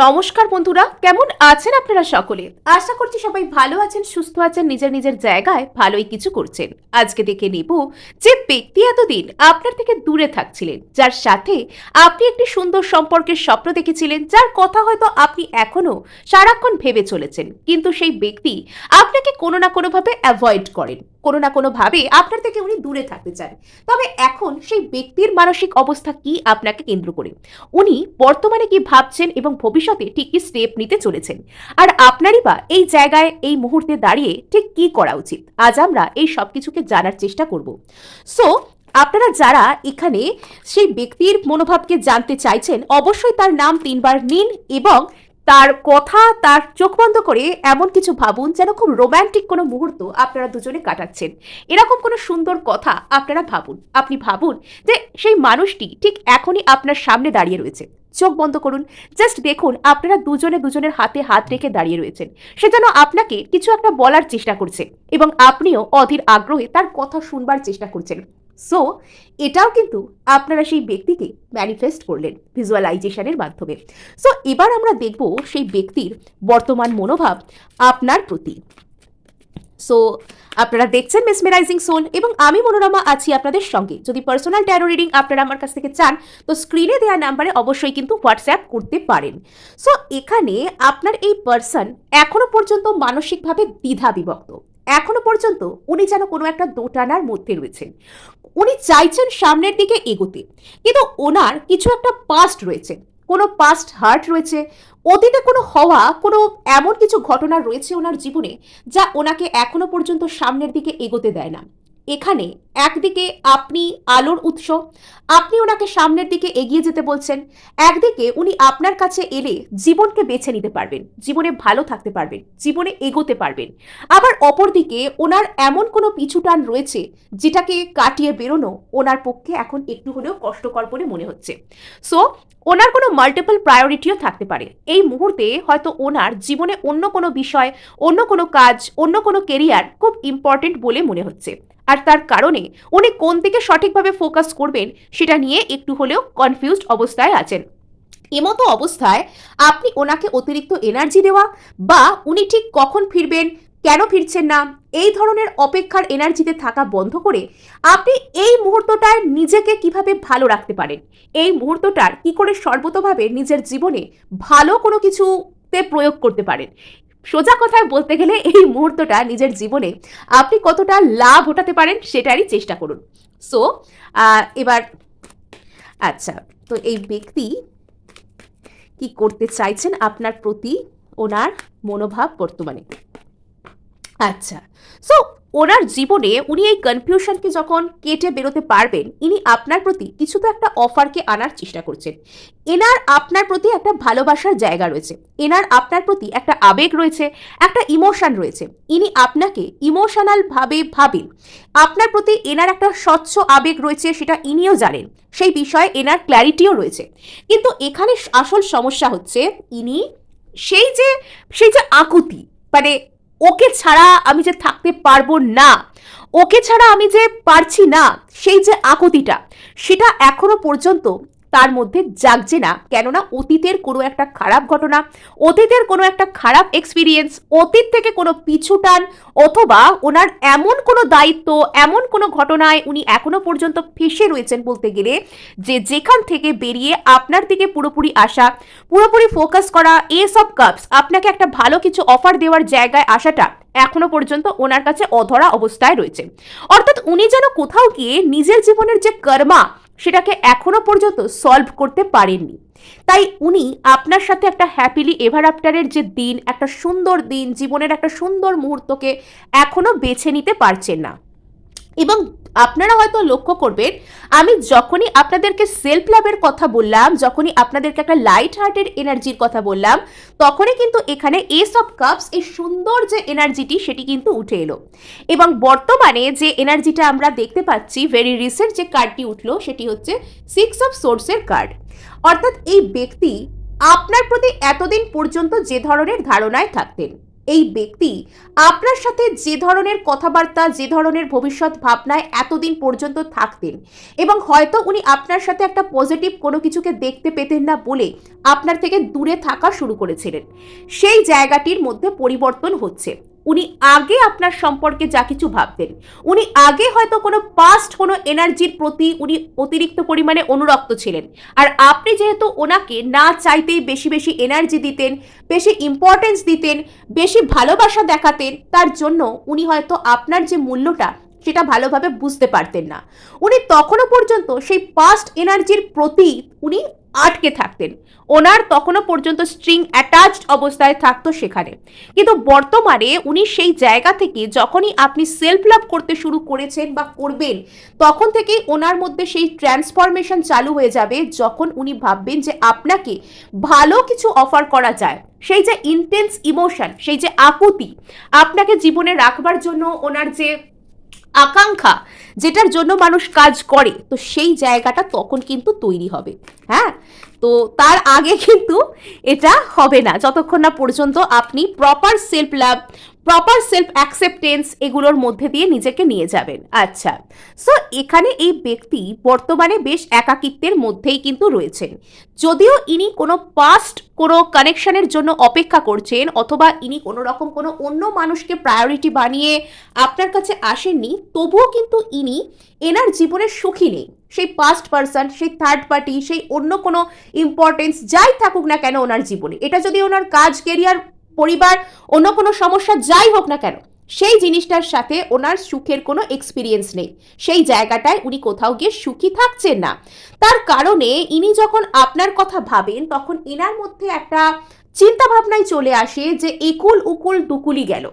নমস্কার বন্ধুরা, কেমন আছেন আপনারা সকলে? আশা করছি সবাই ভালো আছেন, সুস্থ আছেন, নিজের নিজের জায়গায় ভালোই কিছু করছেন। আজকে দেখে নেব যে ব্যক্তি এতদিন আপনার থেকে দূরে থাকছিলেন, যার সাথে আপনি একটি সুন্দর সম্পর্কের স্বপ্ন দেখেছিলেন, যার কথা হয়তো আপনি এখনো সারাক্ষণ ভেবে চলেছেন, কিন্তু সেই ব্যক্তি আপনাকে কোনো না কোনোভাবে অ্যাভয়েড করেন, কোনো না কোনোভাবে আপনার থেকে উনি দূরে থাকতে চান। তবে এখন সেই ব্যক্তির মানসিক অবস্থা কি আপনাকে কেন্দ্র করে, উনি বর্তমানে কি ভাবছেন এবং ভবিষ্যতে ঠিক কি স্টেপ নিতে চলেছেন, আর আপনারই বা এই জায়গায় এই মুহূর্তে দাঁড়িয়ে ঠিক কি করা উচিত, আজ আমরা এই সব কিছুকে জানার চেষ্টা করব। সো আপনারা যারা এখানে সেই ব্যক্তির মনোভাবকে জানতে চাইছেন, অবশ্যই তার নাম 3বার নিন এবং তার কথা, তার চোখ বন্ধ করে এমন কিছু ভাবুন যেন খুব রোম্যান্টিক কোনো মুহূর্ত আপনারা দুজনে কাটাচ্ছেন। এরকম কোনো সুন্দর কথা আপনারা ভাবুন। আপনি ভাবুন যে সেই মানুষটি ঠিক এখনই আপনার সামনে দাঁড়িয়ে রয়েছে। চোখ বন্ধ করুন, জাস্ট দেখুন আপনারা দুজনে দুজনের হাতে হাত রেখে দাঁড়িয়ে রয়েছেন। সে যেন আপনাকে কিছু একটা বলার চেষ্টা করছে এবং আপনিও অধীর আগ্রহে তার কথা শুনবার চেষ্টা করছেন। সো এটাও কিন্তু আপনারা সেই ব্যক্তিকে ম্যানিফেস্ট করলেন ভিজুয়ালাইজেশনের মাধ্যমে। সো এবার আমরা দেখব সেই ব্যক্তির বর্তমান মনোভাব আপনার প্রতি। সো আপনারা দেখছেন মেসমেরাইজিং সোল এবং আমি মনোরমা আছি আপনাদের সঙ্গে। যদি পার্সোনাল ট্যারো রিডিং আপনারা আমার কাছ থেকে চান তো স্ক্রিনে দেওয়া নাম্বারে অবশ্যই কিন্তু হোয়াটসঅ্যাপ করতে পারেন। সো এখানে আপনার এই পার্সন এখনো পর্যন্ত মানসিকভাবে দ্বিধা বিভক্ত। এখনো পর্যন্ত উনি যেন কোনো একটা দোটানার মধ্যে রয়েছেন। উনি চাইছেন সামনের দিকে এগোতে, কিন্তু ওনার কিছু একটা পাস্ট রয়েছে, কোনো পাস্ট হার্ট রয়েছে, অতীতে কোনো হওয়া কোনো এমন কিছু ঘটনা রয়েছে ওনার জীবনে যা ওনাকে এখনো পর্যন্ত সামনের দিকে এগোতে দেয় না। এখানে একদিকে আপনি আলোর উৎস, আপনি ওনাকে সামনের দিকে এগিয়ে যেতে বলছেন, একদিকে উনি আপনার কাছে এলে জীবনকে বেছে নিতে পারবেন, জীবনে ভালো থাকতে পারবেন, জীবনে এগোতে পারবেন। আবার অপরদিকে ওনার এমন কোনো পিছুটান রয়েছে যেটাকে কাটিয়ে বেরোনো ওনার পক্ষে এখন একটু হলেও কষ্টকর বলে মনে হচ্ছে। সো ওনার কোনো মাল্টিপল প্রায়োরিটিও থাকতে পারে। এই মুহূর্তে হয়তো ওনার জীবনে অন্য কোনো বিষয়, অন্য কোনো কাজ, অন্য কোনো কেরিয়ার খুব ইম্পর্টেন্ট বলে মনে হচ্ছে, আর তার কারণে উনি কোন দিকে সঠিকভাবে ফোকাস করবেন সেটা নিয়ে একটু হলেও কনফিউজড অবস্থায় আছেন। এমতো অবস্থায় আপনি ওনাকে অতিরিক্ত এনার্জি দেওয়া বা উনি ঠিক কখন ফিরবেন, কেন ফিরছেন না, এই ধরনের অপেক্ষার এনার্জিতে থাকা বন্ধ করে আপনি এই মুহূর্তটায় নিজেকে কিভাবে ভালো রাখতে পারেন, এই মুহূর্তটার কি করে সর্বতোভাবে নিজের জীবনে ভালো কোনো কিছুতে প্রয়োগ করতে পারেন। সোজা কথায় বলতে গেলে এই মুহূর্তটা নিজের জীবনে আপনি কতটা লাভ ওঠাতে পারেন সেটারই চেষ্টা করুন। সো এবার আচ্ছা, তো এই ব্যক্তি কি করতে চাইছেন আপনার প্রতি, ওনার মনোভাব বর্তমানে। আচ্ছা, সো ওনার জীবনে উনি এই কনফিউশনকে যখন কেটে বেরোতে পারবেন, ইনি আপনার প্রতি কিছু তো একটা অফারকে আনার চেষ্টা করছেন। এনার আপনার প্রতি একটা ভালোবাসার জায়গা রয়েছে, এনার আপনার প্রতি একটা আবেগ রয়েছে, একটা ইমোশন রয়েছে। ইনি আপনাকে ইমোশনাল ভাবে ভাবেন, আপনার প্রতি এনার একটা স্বচ্ছ আবেগ রয়েছে, সেটা ইনিও জানেন, সেই বিষয়ে এনার ক্ল্যারিটিও রয়েছে। কিন্তু এখানে আসল সমস্যা হচ্ছে ইনি সেই যে আকুতি, মানে ওকে ছাড়া আমি যে থাকতে পারবো না, ওকে ছাড়া আমি যে পারছি না, সেই যে আকুতিটা সেটা এখনো পর্যন্ত তার মধ্যে জাগছে না। কেননা অতীতের কোনো একটা খারাপ ঘটনা, অতীতের কোনো একটা খারাপ এক্সপিরিয়েন্স, অতীত থেকে কোনো পিছুটান, অথবা ওনার এমন কোনো দায়িত্ব, এমন কোনো ঘটনায় উনি এখনো পর্যন্ত ফেসে রয়েছেন বলতে গেলে, যে যেখান থেকে বেরিয়ে আপনার দিকে পুরোপুরি আসা, পুরোপুরি ফোকাস করা, এসব কাপস আপনাকে একটা ভালো কিছু অফার দেওয়ার জায়গায় আসাটা এখনো পর্যন্ত ওনার কাছে অধরা অবস্থায় রয়েছে। অর্থাৎ উনি যেন কোথাও গিয়ে নিজের জীবনের যে কর্মা সেটাকে এখনো পর্যন্ত সলভ করতে পারেননি। তাই উনি আপনার সাথে একটা হ্যাপিলি এভার আফটারের যে দিন, একটা সুন্দর দিন, জীবনের একটা সুন্দর মুহূর্তকে এখনো বেছে নিতে পারছেন না। এবং আপনারা হয়তো লক্ষ্য করবেন, আমি যখনই আপনাদেরকে সেলফ লাভের কথা বললাম, যখনই আপনাদেরকে একটা লাইট হার্টেড এনার্জির কথা বললাম, তখনই কিন্তু এখানে এস অফ কাপস, এই সুন্দর যে এনার্জিটি সেটি কিন্তু উঠে এলো। এবং বর্তমানে যে এনার্জিটা আমরা দেখতে পাচ্ছি, ভেরি রিসেন্ট যে কার্ডটি উঠলো সেটি হচ্ছে 6 অফ সোর্সের কার্ড। অর্থাৎ এই ব্যক্তি আপনার প্রতি এতদিন পর্যন্ত যে ধরনের ধারণায় থাকতেন, এই ব্যক্তি আপনার সাথে যে ধরনের কথাবার্তা, যে ধরনের ভবিষ্যৎ ভাবনায় এতদিন পর্যন্ত থাকতেন, এবং হয়তো উনি আপনার সাথে একটা পজিটিভ কোনো কিছুকে দেখতে পেতেন না বলে আপনার থেকে দূরে থাকা শুরু করেছিলেন, সেই জায়গাটির মধ্যে পরিবর্তন হচ্ছে। উনি আগে আপনার সম্পর্কে যা কিছু ভাবতেন, উনি আগে হয়তো কোনো পাস্ট কোনো এনার্জির প্রতি উনি অতিরিক্ত পরিমাণে অনুরক্ত ছিলেন, আর আপনি যেহেতু ওনাকে না চাইতেই বেশি বেশি এনার্জি দিতেন, বেশি ইম্পর্টেন্স দিতেন, বেশি ভালোবাসা দেখাতেন, তার জন্য উনি হয়তো আপনার যে মূল্যটা সেটা ভালোভাবে বুঝতে পারতেন না। উনি তখনও পর্যন্ত সেই পাস্ট এনার্জির প্রতি উনি আটকে থাকতেন, ওনার তখনও পর্যন্ত স্ট্রিং অ্যাটাচড অবস্থায় থাকতো সেখানে। কিন্তু বর্তমানে উনি সেই জায়গা থেকে যখনই আপনি সেলফ লাভ করতে শুরু করেছেন বা করবেন, তখন থেকেই ওনার মধ্যে সেই ট্রান্সফরমেশন চালু হয়ে যাবে, যখন উনি ভাববেন যে আপনাকে ভালো কিছু অফার করা যায়। সেই যে ইন্টেন্স ইমোশন, সেই যে আকুতি, আপনাকে জীবনে রাখবার জন্য ওনার যে আকাঙ্ক্ষা, যেটার জন্য মানুষ কাজ করে, তো সেই জায়গাটা তখন কিন্তু তৈরি হবে। হ্যাঁ, তো তার আগে কিন্তু এটা হবে না, যতক্ষণ না পর্যন্ত আপনি proper self love, proper self acceptance এগুলোর মধ্যে দিয়ে নিজেকে নিয়ে যাবেন। আচ্ছা, সো এখানে এই ব্যক্তি বর্তমানে বেশ একাকিত্বের মধ্যেই কিন্তু রয়েছেন। যদিও ইনি কোনো পাস্ট কোনো কানেকশনের জন্য অপেক্ষা করছেন, অথবা ইনি কোনো রকম কোনো অন্য মানুষকে প্রায়োরিটি বানিয়ে আপনার কাছে আসেননি, তবুও কিন্তু ইনি এনার জীবনের সুখী নেই। সেই পাস্ট পার্সন, সেই থার্ড পার্টি, সেই অন্য কোনো ইম্পর্টেন্স যাই থাকুক না কেন ওনার জীবনে, এটা যদি ওনার কাজ, কেরিয়ার, পরিবার, অন্য কোনো সমস্যা যাই হোক না কেন, সেই জিনিসটার সাথে ওনার সুখের কোনো এক্সপিরিয়েন্স নেই। সেই জায়গাটায় উনি কোথাও গিয়ে সুখী থাকছেন না। তার কারণে ইনি যখন আপনার কথা ভাবেন, তখন এনার মধ্যে একটা চিন্তা ভাবনায় চলে আসে যে একুল উকুল দুকুলি গেল।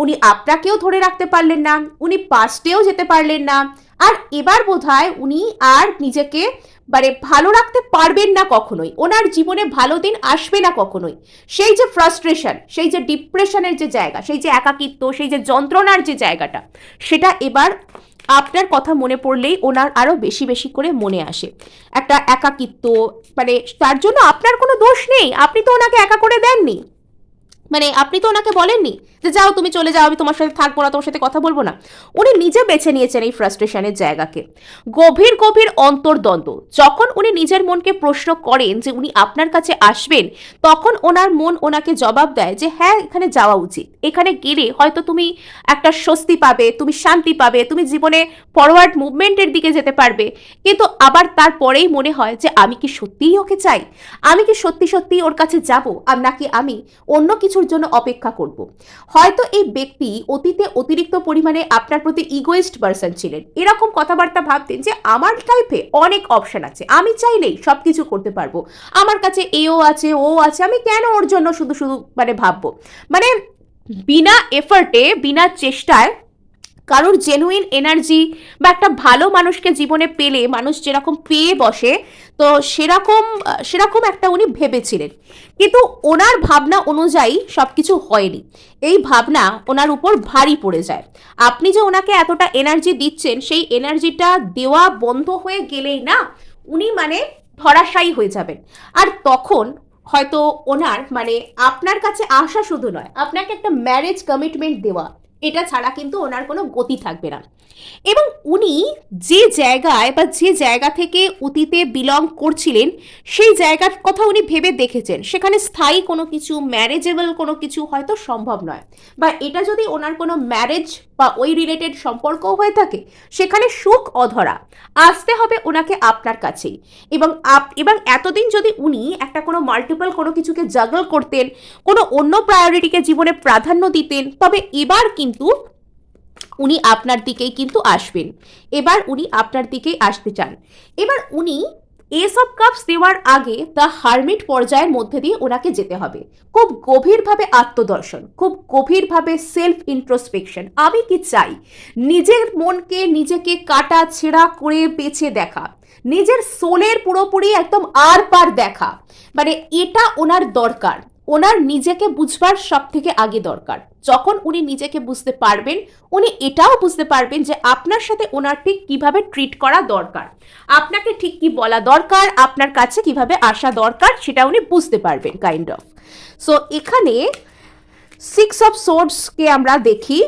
উনি আপনাকেও ধরে রাখতে পারলেন না, উনি পাস্টেও যেতে পারলেন না, আর এবার বোধহয় উনি আর নিজেকে মানে ভালো রাখতে পারবেন না কখনোই, ওনার জীবনে ভালো দিন আসবে না কখনোই। সেই যে ফ্রাস্ট্রেশন, সেই যে ডিপ্রেশনের যে জায়গা, সেই যে একাকিত্ব, সেই যে যন্ত্রণার যে জায়গাটা, সেটা এবার আপনার কথা মনে পড়লেই ওনার আরো বেশি বেশি করে মনে আসে। একটা একাকিত্ব, মানে তার জন্য আপনার কোনো দোষ নেই, আপনি তো ওনাকে একা করে দেননি, মানে আপনি তো ওনাকে বলেননি যে যাও তুমি চলে যাও, আমি তোমার সাথে থাকবো না, তোমার সাথে কথা বলবো না। উনি নিজে বেছে নিয়েছেন এই ফ্রাস্ট্রেশনের জায়গাকে। গভীর গভীর অন্তর্দ্বন্দ্ব, যখন উনি নিজের মনকে প্রশ্ন করেন যে উনি আপনার কাছে আসবেন, তখন ওনার মন ওনাকে জবাব দেয় যে হ্যাঁ, এখানে যাওয়া উচিত, এখানে গেলে হয়তো তুমি একটা স্বস্তি পাবে, তুমি শান্তি পাবে, তুমি জীবনে ফরওয়ার্ড মুভমেন্টের দিকে যেতে পারবে। কিন্তু আবার তারপরেই মনে হয় যে আমি কি সত্যিই ওকে চাই, আমি কি সত্যি সত্যি ওর কাছে যাব, আর নাকি আমি অন্য কিছুর জন্য অপেক্ষা করব। হয়তো এই ব্যক্তি অতীতে অতিরিক্ত পরিমাণে আপনার প্রতি ইগোইস্ট পারসন ছিলেন, এরকম কথাবার্তা ভাবতেন যে আমার লাইফে অনেক অপশন আছে, আমি চাইলেই সব কিছু করতে পারবো, আমার কাছে এও আছে ও আছে, আমি কেন ওর জন্য শুধু শুধু মানে ভাববো। মানে বিনা এফার্টে, বিনা চেষ্টায় কারোর জেনুইন এনার্জি বা একটা ভালো মানুষকে জীবনে পেলে মানুষ যেরকম পেয়ে বসে, তো সেরকম সেরকম একটা উনি ভেবেছিলেন। কিন্তু ওনার ভাবনা অনুযায়ী সব কিছু হয়নি, এই ভাবনা ওনার উপর ভারী পড়ে যায়। আপনি যে ওনাকে এতটা এনার্জি দিচ্ছেন, সেই এনার্জিটা দেওয়া বন্ধ হয়ে গেলেই না উনি মানে ধরাশায়ী হয়ে যাবেন। আর তখন হয়তো ওনার মানে আপনার কাছে আসা শুধু নয়, আপনাকে একটা ম্যারেজ কমিটমেন্ট দেওয়া, এটা ছাড়া কিন্তু ওনার কোনো গতি থাকবে না। এবং উনি যে জায়গায় বা যে জায়গা থেকে অতীতে বিলং করছিলেন, সেই জায়গার কথা উনি ভেবে দেখেছেন, সেখানে স্থায়ী কোনো কিছু, ম্যারেজেবল কোনো কিছু হয়তো সম্ভব নয়, বা এটা যদি ওনার কোনো ম্যারেজ বা ওই রিলেটেড সম্পর্কও হয়ে থাকে, সেখানে সুখ অধরা, আসতে হবে ওনাকে আপনার কাছেই। এবং এতদিন যদি উনি একটা কোনো মাল্টিপল কোনো কিছুকে জাগল করতেন, কোনো অন্য প্রায়োরিটিকে জীবনে প্রাধান্য দিতেন, তবে এবার কিন্তু উনি আপনার দিকেই কিন্তু আসবেন, এবার উনি আপনার দিকেই আসতে চান। এবার উনি এস অফ কাপস দেওয়ার আগে দ্য হারমিট পর্যায়ের মধ্যে দিয়ে ওনাকে যেতে হবে। খুব গভীরভাবে আত্মদর্শন, খুব গভীরভাবে সেলফ ইন্ট্রোস্পেকশন, আমি কি চাই, নিজের মনকে নিজেকে কাটা ছেঁড়া করে বেছে দেখা, নিজের সোলের পুরোপুরি একদম আর পার দেখা, মানে এটা ওনার দরকার। ওনার নিজেকে বুঝবার সব থেকে আগে দরকার। যখন উনি নিজেকে বুঝতে পারবেন, উনি এটাও বুঝতে পারবেন যে আপনার সাথে ওনার ঠিক কিভাবে ট্রিট করা দরকার, আপনাকে ঠিক কি বলা দরকার, আপনার কাছে কিভাবে আসা দরকার, সেটা উনি বুঝতে পারবেন কাইন্ড অফ। সো এখানে সিক্স অফ সোর্ডসকে আমরা দেখি।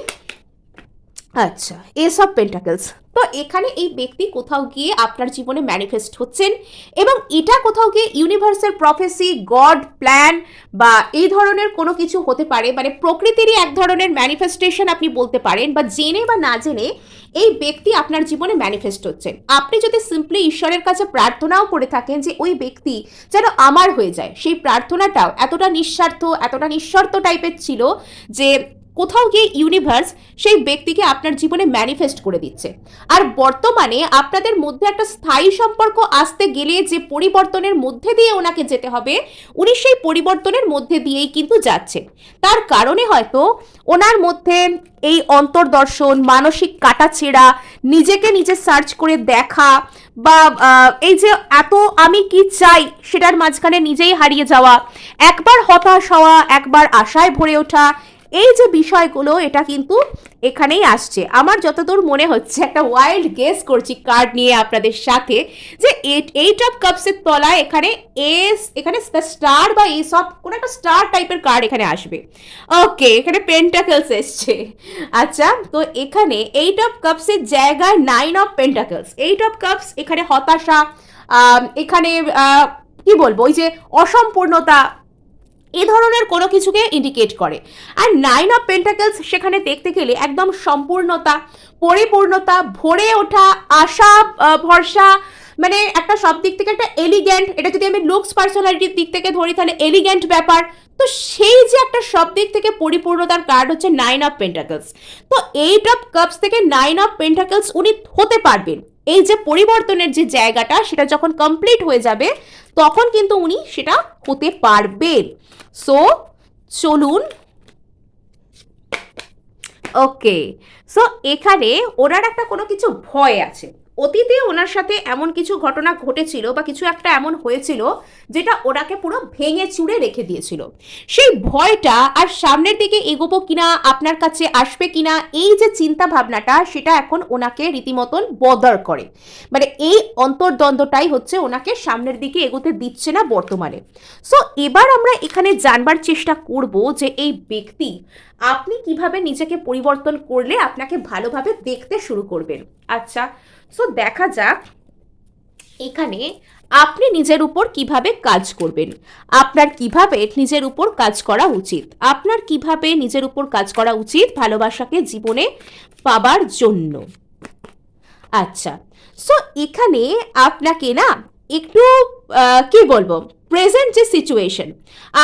আচ্ছা, এস অফ পেন্টাকলস। তো এখানে এই ব্যক্তি কোথাও গিয়ে আপনার জীবনে ম্যানিফেস্ট হচ্ছেন এবং এটা কোথাও গিয়ে ইউনিভার্সের প্রফেসি, গড প্ল্যান বা এই ধরনের কোনো কিছু হতে পারে, মানে প্রকৃতিরই এক ধরনের ম্যানিফেস্টেশন আপনি বলতে পারেন, বা জেনে বা না জেনে এই ব্যক্তি আপনার জীবনে ম্যানিফেস্ট হচ্ছেন। আপনি যদি সিম্পলি ঈশ্বরের কাছে প্রার্থনাও করে থাকেন যে ওই ব্যক্তি যেন আমার হয়ে যায়, সেই প্রার্থনাটাও এতটা নিঃস্বার্থ, এতটা নিঃশর্ত টাইপের ছিল যে কোথাও গিয়ে ইউনিভার্স সেই ব্যক্তিকে আপনার জীবনে ম্যানিফেস্ট করে দিচ্ছে। আর বর্তমানে আপনাদের মধ্যে একটা স্থায়ী সম্পর্ক আসতে গেলে যে পরিবর্তনের মধ্যে দিয়ে ওনাকে যেতে হবে, উনি সেই পরিবর্তনের মধ্যে দিয়েই কিন্তু যাচ্ছে। তার কারণে হয়তো ওনার মধ্যে এই অন্তর্দর্শন, মানসিক কাটাছেঁড়া, নিজেকে নিজে সার্চ করে দেখা, বা এই যে এত আমি কি চাই সেটার মাঝখানে নিজেই হারিয়ে যাওয়া, একবার হতাশ হওয়া, একবার আশায় ভরে ওঠা, এই যে বিষয়গুলো এটা কিন্তু এখানেই আসছে। আমার যতদূর মনে হচ্ছে, একটা ওয়াইল্ড গেস করছি কার্ড নিয়ে আপনাদের সাথে, যে এইট অফ কাপসের তলায় এখানে এখানে স্টার বা এস অফ কোনো একটা স্টার টাইপের কার্ড এখানে আসবে। ওকে, এখানে পেন্টাকলস এসছে। আচ্ছা, তো এখানে এইট অফ কাপসের জায়গায় nine of pentacles. Eight of cups এখানে হতাশা, এখানে কি বলবো, ওই যে অসম্পূর্ণতা, এ ধরনের কোনো কিছুকে ইন্ডিকেট করে। আর নাইন অফ পেন্টাকলস সেখানে দেখতে গেলে একদম সম্পূর্ণতা, পরিপূর্ণতা, ভরে ওঠা, আশা, ভরসা, মানে একটা সব দিক থেকে একটা এলিগ্যান্ট, এটা যদি আমি লুকস পার্সোনালিটির দিক থেকে ধরি তাহলে এলিগ্যান্ট ব্যাপার। তো সেই যে একটা সব দিক থেকে পরিপূর্ণতার কার্ড হচ্ছে নাইন অফ পেন্টাকলস। তো এইট অফ কাপস থেকে নাইন অফ পেন্টাকলস উনি হতে পারবেন। এই যে পরিবর্তনের যে জায়গাটা সেটা যখন কমপ্লিট হয়ে যাবে তখন কিন্তু উনি সেটা হতে পারবেন। সো চলুন, ওকে। সো এখানে ওনার একটা কোনো কিছু ভয় আছে, অতীতে ওনার সাথে এমন কিছু ঘটনা ঘটেছিল বা কিছু একটা এমন হয়েছিল যেটা ওনাকে পুরো ভেঙে চুড়ে রেখে দিয়েছিল। সেই ভয়টা আর সামনের দিকে এগোবো কিনা, আপনার কাছে আসবে কিনা, এই যে চিন্তা ভাবনাটা সেটা এখন ওনাকে রীতিমতন বদার করে। মানে এই অন্তর্দ্বন্দ্বটাই হচ্ছে ওনাকে সামনের দিকে এগোতে দিচ্ছে না বর্তমানে। সো এবার আমরা এখানে জানবার চেষ্টা করব যে এই ব্যক্তি আপনি কিভাবে নিজেকে পরিবর্তন করলে আপনাকে ভালোভাবে দেখতে শুরু করবেন। আচ্ছা, সো দেখা যাক এখানে আপনি নিজের উপর কিভাবে কাজ করবেন, আপনার কিভাবে নিজের উপর কাজ করা উচিত, আপনার কিভাবে নিজের উপর কাজ করা উচিত ভালোবাসাকে জীবনে পাবার জন্য। আচ্ছা, সো এখানে আপনাকে না একটু কি বলবো, প্রেজেন্ট যে সিচুয়েশন,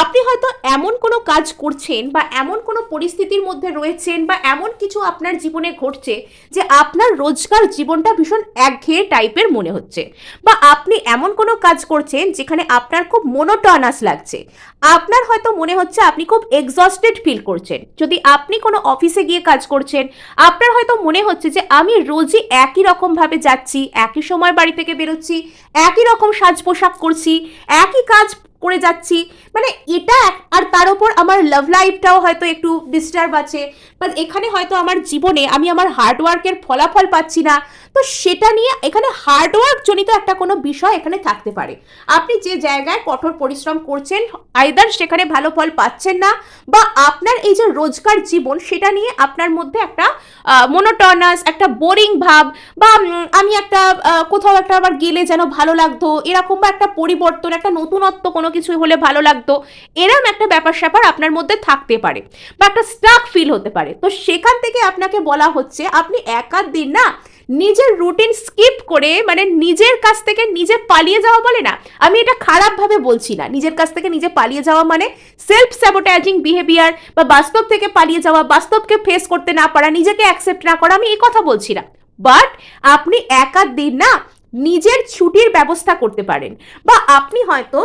আপনি হয়তো এমন কোনো কাজ করছেন বা এমন কোনো পরিস্থিতির মধ্যে রয়েছেন বা এমন কিছু আপনার জীবনে ঘটছে যে আপনার রোজকার জীবনটা ভীষণ একঘেয়ে টাইপের মনে হচ্ছে, বা আপনি এমন কোনো কাজ করছেন যেখানে আপনার খুব মোনোটনাস লাগছে, আপনার হয়তো মনে হচ্ছে আপনি খুব এক্সস্টেড ফিল করছেন। যদি আপনি কোনো অফিসে গিয়ে কাজ করছেন, আপনার হয়তো মনে হচ্ছে যে আমি রোজই একই রকমভাবে যাচ্ছি, একই সময় বাড়ি থেকে বেরোচ্ছি, একই রকম সাজ পোশাক করছি, একই কাজ করে যাচ্ছি, মানে এটা আর তার উপর আমার লাভ লাইফটাও হয়তো একটু ডিস্টার্ব আছে, বা এখানে হয়তো আমার জীবনে আমি আমার হার্ডওয়ার্কের ফলাফল পাচ্ছি না। তো সেটা নিয়ে এখানে হার্ডওয়ার্ক জনিত একটা কোনো বিষয় এখানে থাকতে পারে। আপনি যে জায়গায় কঠোর পরিশ্রম করছেন আইদার সেখানে ভালো ফল পাচ্ছেন না, বা আপনার এই যে রোজকার জীবন সেটা নিয়ে আপনার মধ্যে একটা মোনোটনাস, একটা বোরিং ভাব, বা আমি একটা কোথাও একটা আবার গেলে যেন ভালো লাগতো এরকম, বা একটা পরিবর্তন, একটা নতুনত্ব কোনো কিছু হলে ভালো লাগতো, এরম একটা ব্যাপার স্যাপার আপনার মধ্যে থাকতে পারে, বা একটা স্টাক ফিল হতে পারে। তো সেখান থেকে আপনাকে বলা হচ্ছে আপনি এক আধ দিন না নিজের রুটিন স্কিপ করে, মানে নিজের কাছ থেকে নিজে পালিয়ে যাওয়া বলে না, আমি এটা খারাপভাবে বলছি না, নিজের কাছ থেকে নিজে পালিয়ে যাওয়া মানে সেলফ স্যাবোটাইজিং বিহেভিয়ার, বা বাস্তব থেকে পালিয়ে যাওয়া, বাস্তবকে ফেস করতে না পারা, নিজেকে অ্যাকসেপ্ট না করা, আমি এই কথা বলছি না। বাট আপনি এক আধ দিন না নিজের ছুটির ব্যবস্থা করতে পারেন, বা আপনি হয়তো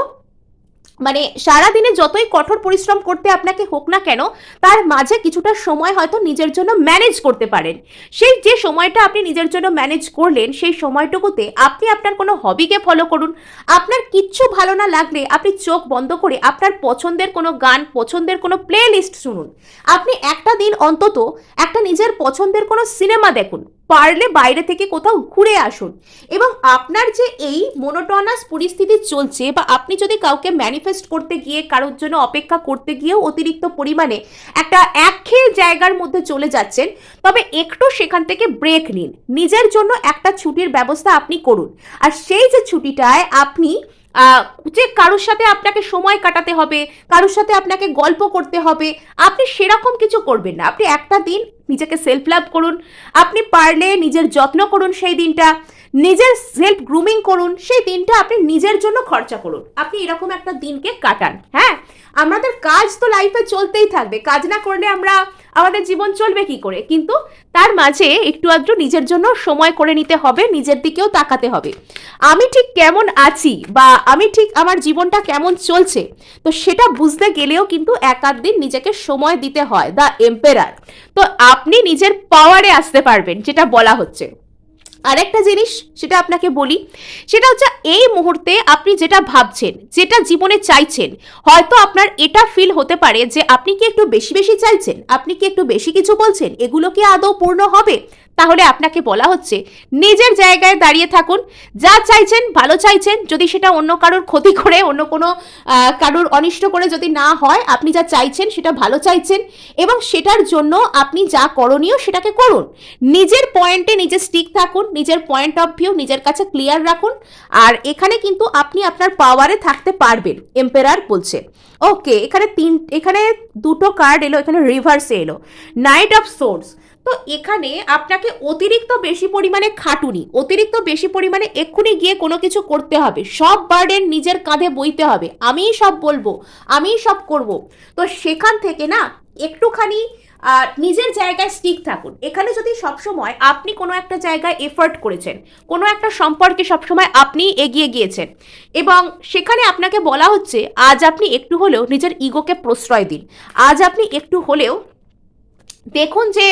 মানে সারাদিনে যতই কঠোর পরিশ্রম করতে আপনাকে হোক না কেন তার মাঝে কিছুটা সময় হয়তো নিজের জন্য ম্যানেজ করতে পারেন। সেই যে সময়টা আপনি নিজের জন্য ম্যানেজ করলেন সেই সময়টুকুতে আপনি আপনার কোনো হবিকে ফলো করুন। আপনার কিচ্ছু ভালো না লাগলে আপনি চোখ বন্ধ করে আপনার পছন্দের কোনো গান, পছন্দের কোনো প্লে লিস্ট শুনুন। আপনি একটা দিন অন্তত একটা নিজের পছন্দের কোনো সিনেমা দেখুন, পারলে বাইরে থেকে কোথাও ঘুরে আসুন। এবং আপনার যে এই মোনোটনাস পরিস্থিতি চলছে, বা আপনি যদি কাউকে ম্যানিফেস্ট ম্যানিফেস্ট করতে গিয়ে, কারোর জন্য অপেক্ষা করতে গিয়েও অতিরিক্ত পরিমাণে একটা একঘেয়ে জায়গার মধ্যে চলে যাচ্ছেন, তবে একটু সেখান থেকে ব্রেক নিন, নিজের জন্য একটা ছুটির ব্যবস্থা আপনি করুন। আর সেই যে ছুটিটায় আপনি যে কারোর সাথে আপনাকে সময় কাটাতে হবে, কারোর সাথে আপনাকে গল্প করতে হবে, আপনি সেরকম কিছু করবেন না। আপনি একটা দিন নিজেকে সেলফ লাভ করুন, আপনি পারলে নিজের যত্ন করুন, সেই দিনটা নিজের সেলফ গ্রুমিং করুন, সেই দিনটা আপনি নিজের জন্য খরচা করুন। আপনি এরকম একটা দিনকে কাটান। হ্যাঁ, আমাদের কাজ তো লাইফে চলতেই থাকবে, কাজ না করলে আমাদের জীবন চলবে কি করে? কিন্তু তার মাঝে একটু আধটু নিজের জন্য সময় করে নিতে হবে, নিজের দিকেও তাকাতে হবে। আমি ঠিক কেমন আছি বা আমি ঠিক আমার জীবনটা কেমন চলছে, তো সেটা বুঝতে গেলেও কিন্তু এক আধ দিন নিজেকে সময় দিতে হয়। The emperor. তো আপনি নিজের পাওয়ারে আসতে পারবেন, যেটা বলা হচ্ছে। আরেকটা জিনিস সেটা আপনাকে বলি, সেটা হচ্ছে এই মুহূর্তে আপনি যেটা ভাবছেন, যেটা জীবনে চাইছেন, হয়তো আপনার এটা ফিল হতে পারে যে আপনি কি একটু বেশি বেশি চাইছেন, আপনি কি একটু বেশি কিছু বলছেন, এগুলো কি আদৌ পূর্ণ হবে? তাহলে আপনাকে বলা হচ্ছে নিজের জায়গায় দাঁড়িয়ে থাকুন, যা চাইছেন ভালো চাইছেন, যদি সেটা অন্য কারোর ক্ষতি করে, অন্য কোনো কারোর অনিষ্ট করে যদি না হয়, আপনি যা চাইছেন সেটা ভালো চাইছেন, এবং সেটার জন্য আপনি যা করণীয় সেটাকে করুন। নিজের পয়েন্টে নিজে স্টিক থাকুন, নিজের পয়েন্ট অফ ভিউ নিজের কাছে ক্লিয়ার রাখুন, আর এখানে কিন্তু আপনি আপনার পাওয়ারে থাকতে পারবেন, এম্পেরার বলছে। ওকে, এখানে দুটো কার্ড এলো, এখানে রিভার্সে এলো নাইট অফ সোর্স। তো এখানে আপনাকে অতিরিক্ত বেশি পরিমাণে খাটুনি, অতিরিক্ত বেশি পরিমাণে এক্ষুনি গিয়ে কোনো কিছু করতে হবে, সব বার্ডেন নিজের কাঁধে বইতে হবে, আমিই সব বলবো, আমিই সব করব। তো সেখান থেকে না একটুখানি নিজের জায়গায় স্টিক থাকুন। এখানে যদি সবসময় আপনি কোনো একটা জায়গায় এফর্ট করেছেন, কোনো একটা সম্পর্কে সবসময় আপনি এগিয়ে গিয়েছেন, এবং সেখানে আপনাকে বলা হচ্ছে আজ আপনি একটু হলেও নিজের ইগোকে প্রশ্রয় দিন, আজ আপনি একটু হলেও দেখুন যে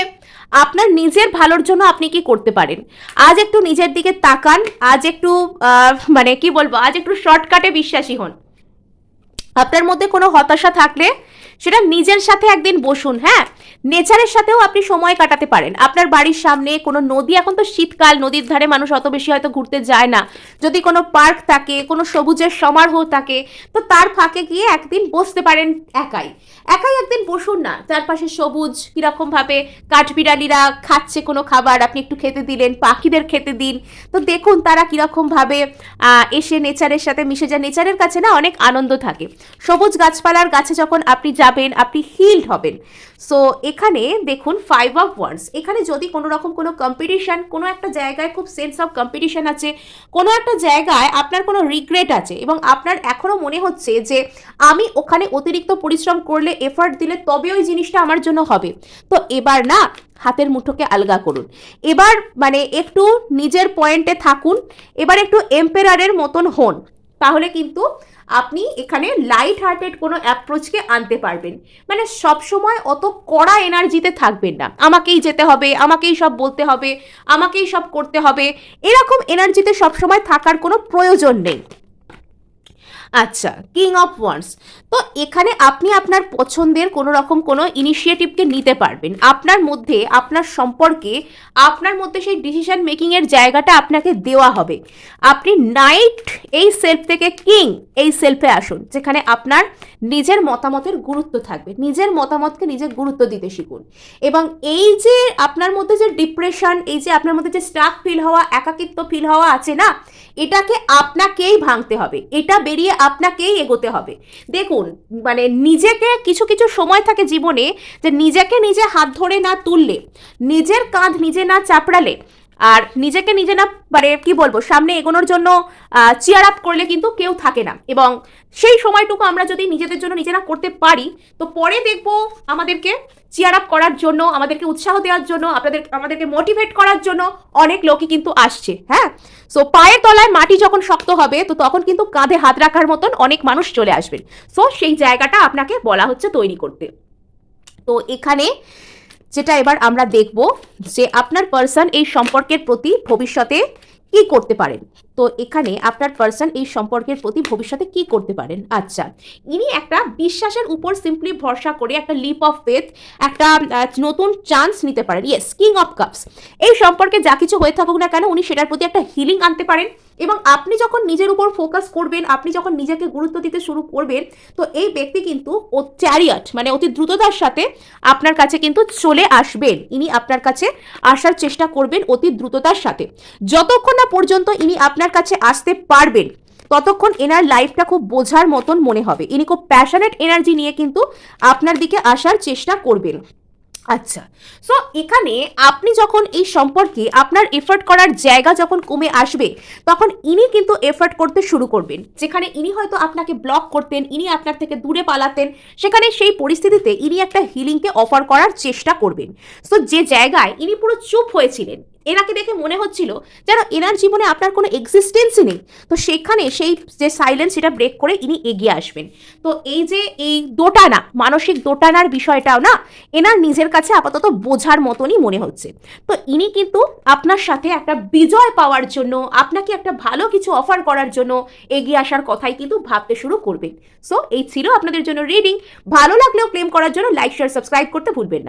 আপনার নিজের ভালোর জন্য আপনি কি করতে পারেন। আজ একটু নিজের দিকে তাকান, আজ একটু মানে কি বলবো, আজ একটু শর্টকাটে বিশ্বাসী হন। আপনার মধ্যে কোনো হতাশা থাকলে সেটা নিজের সাথে একদিন বসুন। হ্যাঁ, নেচারের সাথেও আপনি সময় কাটাতে পারেন। আপনার বাড়ির সামনে কোনো নদী, এখন তো শীতকাল, নদীর ধারে মানুষ অত বেশি হয়তো ঘুরতে যায় না, যদি কোনো পার্ক থাকে, কোনো সবুজের সমারোহ থাকে, তো তার ফাঁকে গিয়ে একদিন বসতে পারেন। একাই একাই একদিন বসুন না, চারপাশে সবুজ, কীরকমভাবে কাঠবিড়ালিরা খাচ্ছে কোনো খাবার, আপনি একটু খেতে দিলেন, পাখিদের খেতে দিন, তো দেখুন তারা কীরকমভাবে এসে নেচারের সাথে মিশে যায়। নেচারের কাছে না অনেক আনন্দ থাকে, সবুজ গাছপালার কাছে যখন আপনি যাবেন আপনি হিলড হবেন। সো এখানে দেখুন 5 অফ ওয়ান্ডস, এখানে যদি কোনো রকম কোনো কম্পিটিশন, কোনো একটা জায়গায় খুব সেন্স অফ কম্পিটিশন আছে, কোনো একটা জায়গায় আপনার কোনো রিগ্রেট আছে, এবং আপনার এখনও মনে হচ্ছে যে আমি ওখানে অতিরিক্ত পরিশ্রম করলে, এফর্ট দিলে তবে ওই জিনিসটা আমার জন্য হবে, তো এবার না হাতের মুঠোকে আলগা করুন, এবার মানে একটু নিজের পয়েন্টে থাকুন, এবার একটু এম্পেরারের মতন হন, তাহলে কিন্তু আপনি এখানে লাইট হার্টেড কোনো অ্যাপ্রোচকে আনতে পারবেন। মানে সব সময় অত কড়া এনার্জিতে থাকবেন না, আমাকেই যেতে হবে, আমাকেই সব বলতে হবে, আমাকেই সব করতে হবে, এরকম এনার্জিতে সবসময় থাকার কোনো প্রয়োজন নেই। আচ্ছা, কিং অফ ওয়ান্ডস। তো এখানে আপনি আপনার পছন্দের কোনো রকম কোনো ইনিশিয়েটিভকে নিতে পারবেন, আপনার মধ্যে, আপনার সম্পর্কে, আপনার মধ্যে সেই ডিসিশন মেকিংয়ের জায়গাটা আপনাকে দেওয়া হবে। আপনি নাইট এই সেলফ থেকে কিং এই সেলফে আসুন, যেখানে আপনার নিজের মতামতের গুরুত্ব থাকবে, নিজের মতামতকে নিজে গুরুত্ব দিতে শিখুন, এবং এই যে আপনার মধ্যে যে ডিপ্রেশন, এই যে আপনার মধ্যে যে স্টাক ফিল হওয়া, একাকিত্ব ফিল হওয়া আছে না, এটাকে আপনাকেই ভাঙতে হবে, এটা বেরিয়ে আপনাকেই এগোতে হবে। দেখুন মানে নিজেকে, কিছু কিছু সময় থাকে জীবনে যে নিজেকে নিজে হাত ধরে না তুললে, নিজের কাঁধ নিজে না চাপড়ালে, আর নিজেকে নিজে না মানে কি বলবো সামনে এগোনোর জন্য চিয়ার আপ করলে কিন্তু কেউ থাকে না, এবং সেই সময়টুকু আমরা যদি নিজেদের জন্য নিজেরা করতে পারি, তো পরে দেখবো আমাদেরকে চিয়ার আপ করার জন্য, আমাদেরকে উৎসাহ দেওয়ার জন্য, আমাদেরকে মোটিভেট করার জন্য অনেক লোকই কিন্তু আসছে। হ্যাঁ, সো পায়ের তলায় মাটি যখন শক্ত হবে, তো তখন কিন্তু কাঁধে হাত রাখার মতন অনেক মানুষ চলে আসবেন। সো সেই জায়গাটা আপনাকে বলা হচ্ছে তৈরি করতে। তো এখানে যেটা এবার আমরা দেখব যে আপনার পার্সন এই সম্পর্কের প্রতি ভবিষ্যতে কি করতে পারেন। তো এখানে আপনার পার্সন এই সম্পর্কের প্রতি ভবিষ্যতে কি করতে পারেন? আচ্ছা, ইনি একটা বিশ্বাসের উপর সিম্পলি ভরসা করে একটা লিপ অফ ফেথ, একটা নতুন চান্স নিতে পারেন। Yes, king of cups. এই সম্পর্কে যা কিছু হয়ে থাকুক না কেন, উনি সেটার প্রতি একটা হিলিং আনতে পারেন। এবং আপনি যখন নিজের উপর ফোকাস করবেন, আপনি যখন নিজেকে গুরুত্ব দিতে শুরু করবেন, তো এই ব্যক্তি কিন্তু ও চ্যারিয়ট মানে অতি দ্রুততার সাথে আপনার কাছে কিন্তু চলে আসবেন। ইনি আপনার কাছে আসার চেষ্টা করবেন অতি দ্রুততার সাথে। যতক্ষণ না পর্যন্ত ইনি আপনার কাছে আসতে পারবেন, ততক্ষণ এনার লাইফটা খুব বোঝার মতন মনে হবে। ইনি খুব প্যাশনেট এনার্জি নিয়ে কিন্তু আপনার দিকে আসার চেষ্টা করবেন। আচ্ছা, সো এখানে আপনি যখন এই সম্পর্কে আপনার এফর্ট করার জায়গা যখন কমে আসবে, তখন ইনি কিন্তু এফর্ট করতে শুরু করবেন। যেখানে ইনি হয়তো আপনাকে ব্লক করতেন, ইনি আপনার থেকে দূরে পালাতেন, সেখানে সেই পরিস্থিতিতে ইনি একটা হিলিংকে অফার করার চেষ্টা করবেন। সো যে জায়গায় ইনি পুরো চুপ হয়েছিলেন, এনাকে দেখে মনে হচ্ছিল যেন এনার জীবনে আপনার কোনো এক্সিস্টেন্সই নেই, তো সেখানে সেই যে সাইলেন্স সেটা ব্রেক করে ইনি এগিয়ে আসবেন। তো এই যে এই দোটানা, মানসিক দোটানার বিষয়টাও না এনার নিজের কাছে আপাতত বোঝার মতনই মনে হচ্ছে। তো ইনি কিন্তু আপনার সাথে একটা বিজয় পাওয়ার জন্য, আপনাকে একটা ভালো কিছু অফার করার জন্য এগিয়ে আসার কথাই কিন্তু ভাবতে শুরু করবেন। সো এই ছিল আপনাদের জন্য রিডিং। ভালো লাগলেও ক্লেম করার জন্য লাইক শেয়ার সাবস্ক্রাইব করতে ভুলবেন না।